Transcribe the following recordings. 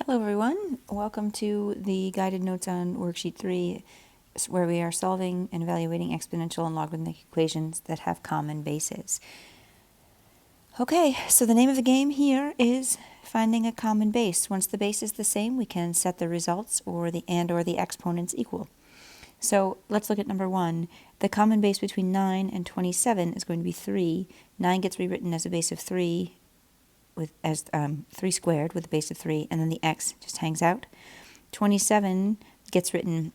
Hello everyone, welcome to the guided notes on worksheet 3 where we are solving and evaluating exponential and logarithmic equations that have common bases. Okay, so the name of the game here is finding a common base. Once the base is the same, we can set the results or the exponents equal. So let's look at number 1. The common base between 9 and 27 is going to be 3. 9 gets rewritten as a base of 3 as 3 squared with a base of 3, and then the x just hangs out. 27 gets written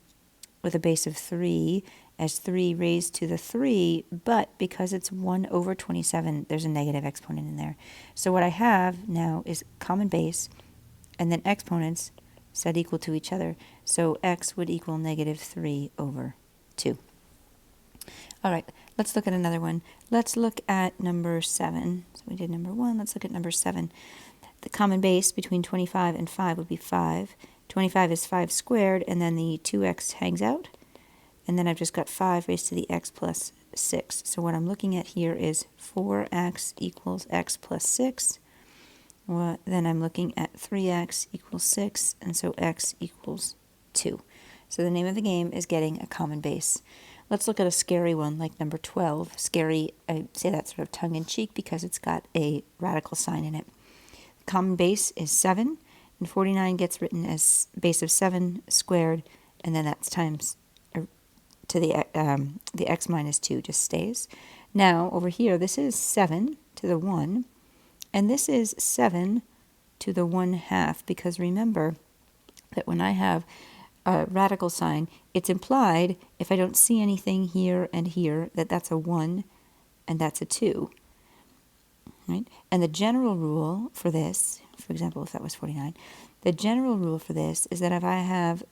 with a base of 3 as 3 raised to the 3, but because it's 1 over 27, there's a negative exponent in there. So what I have now is common base, and then exponents set equal to each other. So x would equal negative 3 over 2. All right, let's look at another one. Let's look at number 7. So we did number 1. Let's look at number 7. The common base between 25 and 5 would be 5. 25 is 5 squared, and then the 2x hangs out. And then I've just got 5 raised to the x plus 6. So what I'm looking at here is 4x equals x plus 6. Well, then I'm looking at 3x equals 6, and so x equals 2. So the name of the game is getting a common base. Let's look at a scary one like number 12. Scary, I say that sort of tongue-in-cheek because it's got a radical sign in it. The common base is 7, and 49 gets written as base of 7 squared, and then that's times to the x minus 2 just stays. Now, over here, this is 7 to the 1, and this is 7 to the 1/2, because remember that when I have a radical sign, it's implied, if I don't see anything here and here, that that's a 1 and that's a 2. Right? And the general rule for this, for example, if that was 49, the general rule for this is that if I have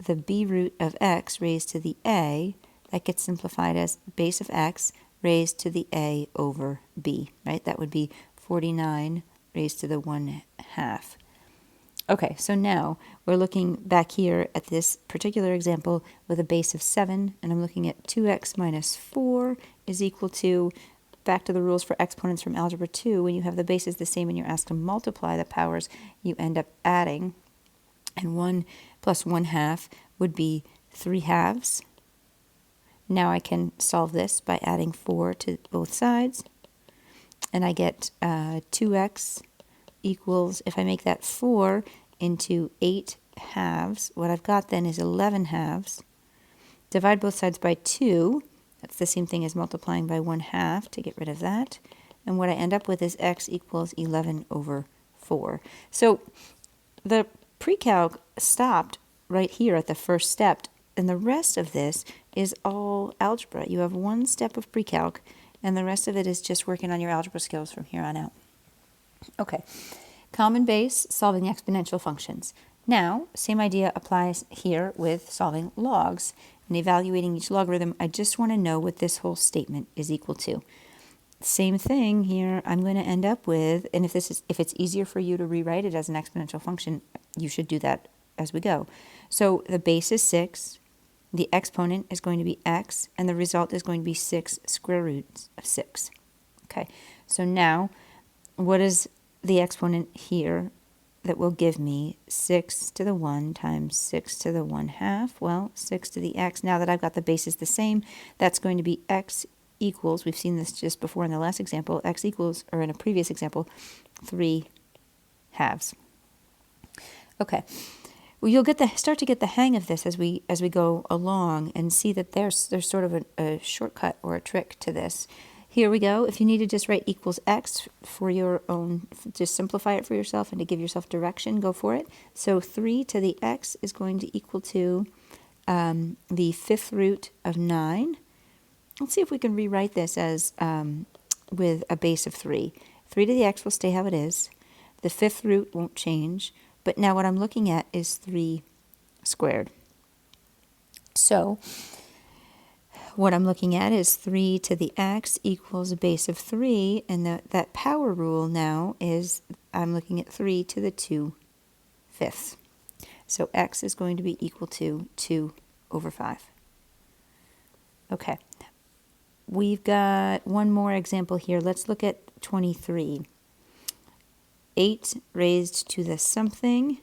the b root of x raised to the a, that gets simplified as base of x raised to the a over b, right? That would be 49 raised to the 1/2. Okay, so now we're looking back here at this particular example with a base of 7, and I'm looking at 2x minus 4 is equal to, back to the rules for exponents from Algebra 2, when you have the bases the same and you're asked to multiply the powers, you end up adding, and 1 plus 1/2 would be 3/2. Now I can solve this by adding 4 to both sides, and I get 2x equals, if I make that 4 into 8/2, what I've got then is 11/2. Divide both sides by 2. That's the same thing as multiplying by 1/2 to get rid of that. And what I end up with is x equals 11 over 4. So the pre-calc stopped right here at the first step, and the rest of this is all algebra. You have one step of pre-calc, and the rest of it is just working on your algebra skills from here on out. Okay, common base, solving exponential functions. Now, same idea applies here with solving logs. And evaluating each logarithm, I just want to know what this whole statement is equal to. Same thing here, I'm going to end up with, and if it's easier for you to rewrite it as an exponential function, you should do that as we go. So the base is 6, the exponent is going to be x, and the result is going to be 6 square roots of 6. Okay, so now, what is the exponent here that will give me 6 to the 1 times 6 to the 1/2? Well, 6 to the x. Now that I've got the bases the same, that's going to be x equals, we've seen this just before in the last example, x equals, or in a previous example, 3/2. Okay, well, you'll start to get the hang of this as we go along and see that there's sort of a shortcut or a trick to this. Here we go. If you need to just write equals x for your own, just simplify it for yourself and to give yourself direction, go for it. So 3 to the x is going to equal to the 5th root of 9. Let's see if we can rewrite this as with a base of 3. 3 to the x will stay how it is. The 5th root won't change. But now what I'm looking at is 3 squared. So what I'm looking at is 3 to the x equals a base of 3, and that power rule now is I'm looking at 3 to the 2/5. So x is going to be equal to 2 over 5. Okay, we've got one more example here. Let's look at 23. 8 raised to the something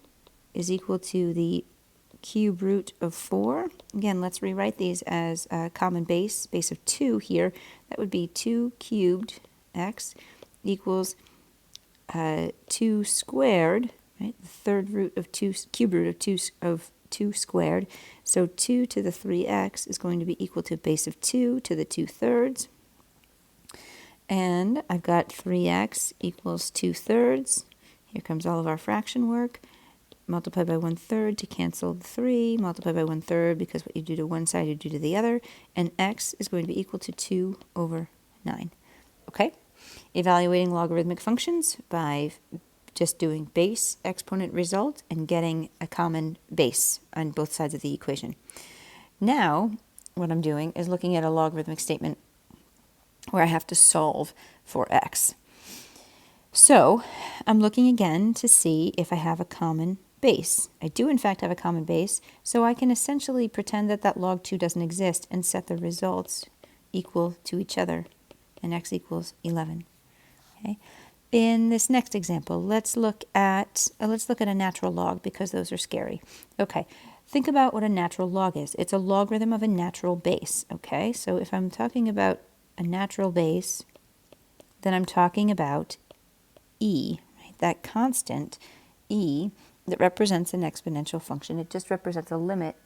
is equal to the cube root of 4. Again, let's rewrite these as a common base of 2 here. That would be 2 cubed x equals 2 squared, right? The third root of 2, cube root of 2 squared. So 2 to the 3x is going to be equal to base of 2 to the 2/3. And I've got 3x equals 2/3. Here comes all of our fraction work. Multiply by 1/3 to cancel the 3. Multiply by 1/3 because what you do to one side you do to the other. And x is going to be equal to 2/9. Okay? Evaluating logarithmic functions by just doing base exponent result and getting a common base on both sides of the equation. Now, what I'm doing is looking at a logarithmic statement where I have to solve for x. So I'm looking again to see if I have a common base. I do in fact have a common base, so I can essentially pretend that that log 2 doesn't exist and set the results equal to each other, and x equals 11. Okay. In this next example, let's look at a natural log because those are scary. Okay, think about what a natural log is. It's a logarithm of a natural base. Okay, so if I'm talking about a natural base, then I'm talking about e, right? That constant e that represents an exponential function. It just represents a limit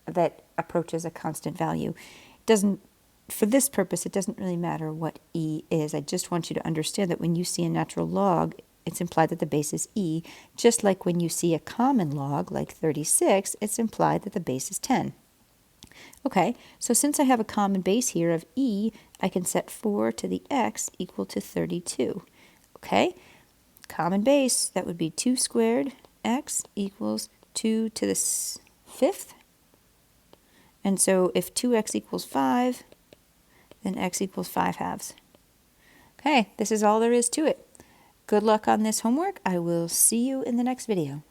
that approaches a constant value. It doesn't. For this purpose, it doesn't really matter what e is. I just want you to understand that when you see a natural log, it's implied that the base is e, just like when you see a common log, like 36, it's implied that the base is 10. Okay, so since I have a common base here of e, I can set 4 to the x equal to 32. Okay, common base, that would be 2 squared x equals 2 to the 5th. And so if 2x equals 5, then x equals 5/2. Okay, this is all there is to it. Good luck on this homework. I will see you in the next video.